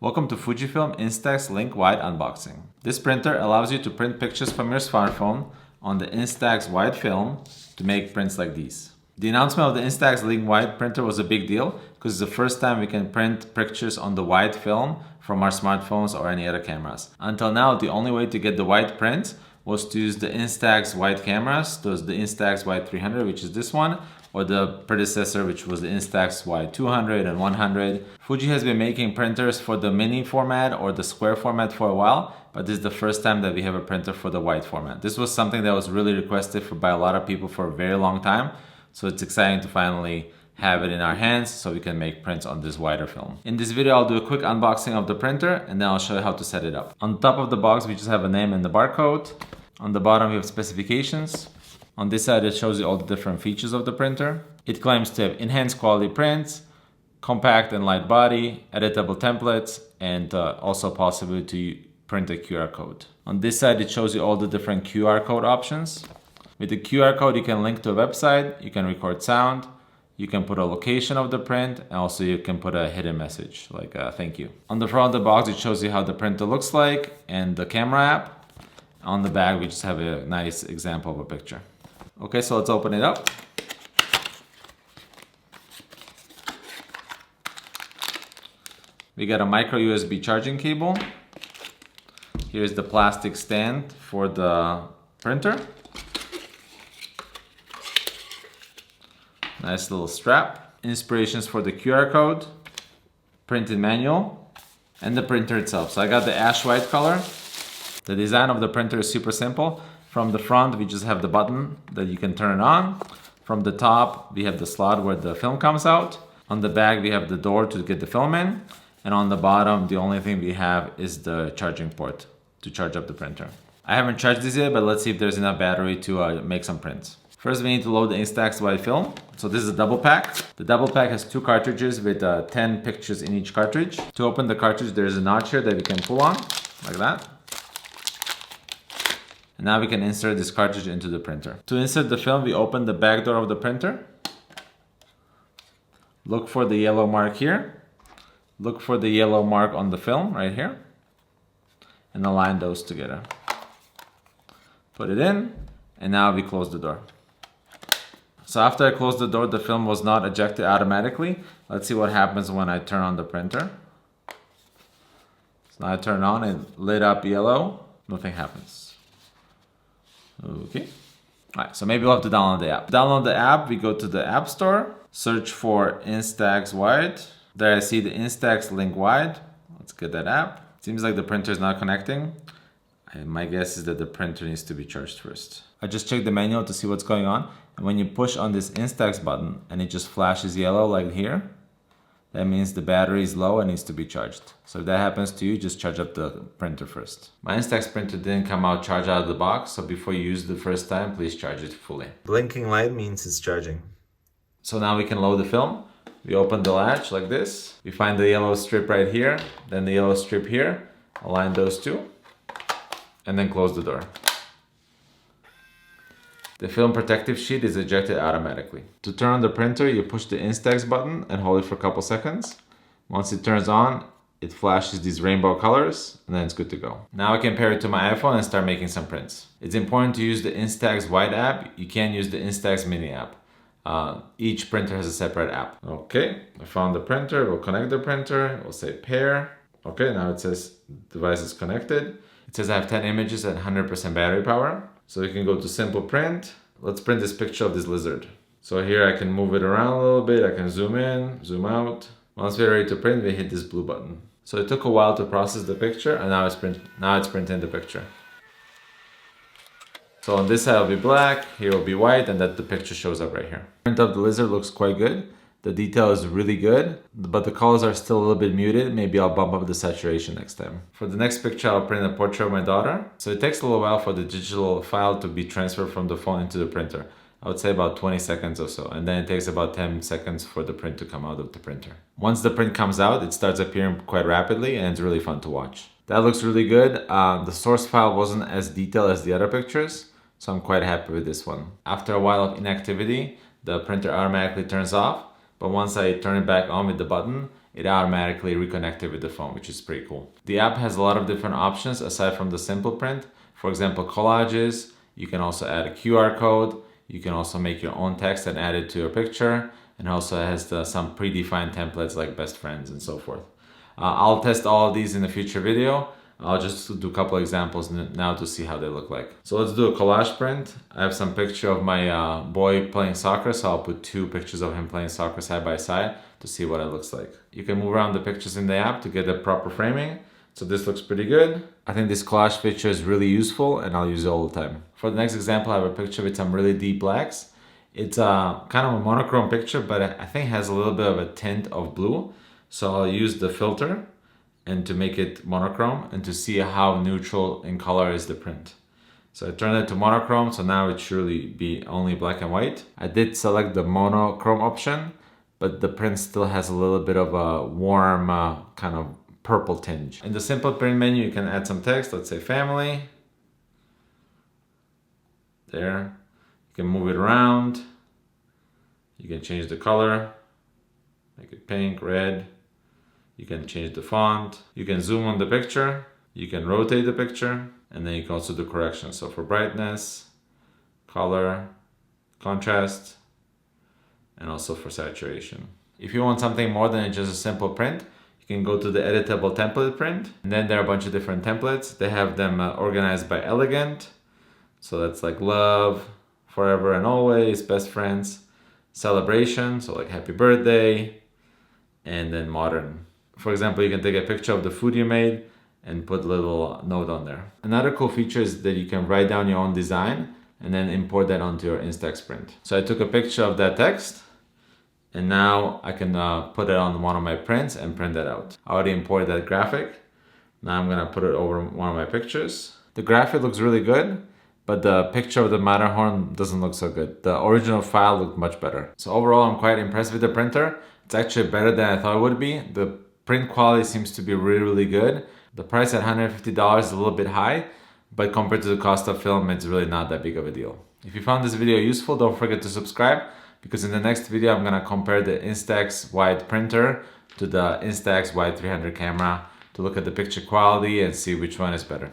Welcome to Fujifilm Instax Link Wide unboxing. This printer allows you to print pictures from your smartphone on the Instax Wide Film to make prints like these. The announcement of the Instax Link Wide printer was a big deal because it's the first time we can print pictures on the wide film from our smartphones or any other cameras. Until now, the only way to get the wide print was to use the Instax Wide cameras, those the Instax Wide 300, which is this one, or the predecessor, which was the Instax Wide 200 and 100. Fuji has been making printers for the mini format or the square format for a while, but this is the first time that we have a printer for the wide format. This was something that was really requested by a lot of people for a very long time, so it's exciting to finally have it in our hands so we can make prints on this wider film. In this video, I'll do a quick unboxing of the printer and then I'll show you how to set it up. On top of the box, we just have a name and the barcode. On the bottom, we have specifications. On this side, it shows you all the different features of the printer. It claims to have enhanced quality prints, compact and light body, editable templates, and also possibility to print a QR code. On this side, it shows you all the different QR code options. With the QR code, you can link to a website, you can record sound, you can put a location of the print, and also you can put a hidden message like thank you. On the front of the box, it shows you how the printer looks like and the camera app. On the back, we just have a nice example of a picture. Okay, so let's open it up. We got a micro USB charging cable. Here's the plastic stand for the printer. Nice little strap. Inspirations for the QR code. Printed manual. And the printer itself. So I got the ash white color. The design of the printer is super simple. From the front, we just have the button that you can turn on. From the top, we have the slot where the film comes out. On the back, we have the door to get the film in. And on the bottom, the only thing we have is the charging port to charge up the printer. I haven't charged this yet, but let's see if there's enough battery to make some prints. First, we need to load the Instax Wide Film. So this is a double pack. The double pack has 2 cartridges with 10 pictures in each cartridge. To open the cartridge, there's a notch here that we can pull on, like that. And now we can insert this cartridge into the printer. To insert the film, we open the back door of the printer. Look for the yellow mark here. Look for the yellow mark on the film right here. And align those together. Put it in, and now we close the door. So after I close the door, the film was not ejected automatically. Let's see what happens when I turn on the printer. So now I turn on and lit up yellow. Nothing happens. Okay. Alright, so maybe we'll have to download the app. Download the app, we go to the App Store, search for Instax Wide. There I see the Instax Link Wide. Let's get that app. Seems like the printer is not connecting. My guess is that the printer needs to be charged first. I just checked the manual to see what's going on. And when you push on this Instax button and it just flashes yellow like here, that means the battery is low and needs to be charged. So if that happens to you, just charge up the printer first. My Instax printer didn't come out charged out of the box, so before you use it the first time, please charge it fully. Blinking light means it's charging. So now we can load the film. We open the latch like this. We find the yellow strip right here, then the yellow strip here. Align those two, and then close the door. The film protective sheet is ejected automatically. To turn on the printer, you push the Instax button and hold it for a couple seconds. Once it turns on, it flashes these rainbow colors, and then it's good to go. Now I can pair it to my iPhone and start making some prints. It's important to use the Instax Wide app. You can't use the Instax Mini app. Each printer has a separate app. Okay, I found the printer. We'll connect the printer. We'll say pair. Okay, now it says device is connected. It says I have 10 images at 100% battery power. So we can go to simple print. Let's print this picture of this lizard. So here I can move it around a little bit. I can zoom in, zoom out. Once we're ready to print, we hit this blue button. So it took a while to process the picture, and now it's printing the picture. So on this side will be black, here will be white, and that the picture shows up right here. Print of the lizard looks quite good. The detail is really good, but the colors are still a little bit muted. Maybe I'll bump up the saturation next time. For the next picture, I'll print a portrait of my daughter. So it takes a little while for the digital file to be transferred from the phone into the printer. I would say about 20 seconds or so. And then it takes about 10 seconds for the print to come out of the printer. Once the print comes out, it starts appearing quite rapidly and it's really fun to watch. That looks really good. The source file wasn't as detailed as the other pictures, so I'm quite happy with this one. After a while of inactivity, the printer automatically turns off. But once I turn it back on with the button, it automatically reconnected with the phone, which is pretty cool. The app has a lot of different options aside from the simple print. For example, collages. You can also add a QR code. You can also make your own text and add it to your picture. And also has some predefined templates like best friends and so forth. I'll test all of these in a future video. I'll just do a couple examples now to see how they look like. So let's do a collage print. I have some picture of my boy playing soccer, so I'll put 2 pictures of him playing soccer side by side to see what it looks like. You can move around the pictures in the app to get the proper framing. So this looks pretty good. I think this collage feature is really useful and I'll use it all the time. For the next example, I have a picture with some really deep blacks. It's kind of a monochrome picture, but I think it has a little bit of a tint of blue. So I'll use the filter and to make it monochrome and to see how neutral in color is the print. So I turned it to monochrome, so now it should really be only black and white. I did select the monochrome option, but the print still has a little bit of a warm kind of purple tinge. In the simple print menu, you can add some text, let's say family. There. You can move it around. You can change the color, make it pink, red. You can change the font. You can zoom on the picture. You can rotate the picture. And then you can also do corrections. So for brightness, color, contrast, and also for saturation. If you want something more than just a simple print, you can go to the editable template print. And then there are a bunch of different templates. They have them organized by elegant. So that's like love, forever and always, best friends, celebration. So like happy birthday, and then modern. For example, you can take a picture of the food you made and put a little note on there. Another cool feature is that you can write down your own design and then import that onto your Instax print. So I took a picture of that text and now I can put it on one of my prints and print that out. I already imported that graphic. Now I'm gonna put it over one of my pictures. The graphic looks really good, but the picture of the Matterhorn doesn't look so good. The original file looked much better. So overall, I'm quite impressed with the printer. It's actually better than I thought it would be. The print quality seems to be really, really good. The price at $150 is a little bit high, but compared to the cost of film, it's really not that big of a deal. If you found this video useful, don't forget to subscribe, because in the next video, I'm gonna compare the Instax Wide printer to the Instax Wide 300 camera to look at the picture quality and see which one is better.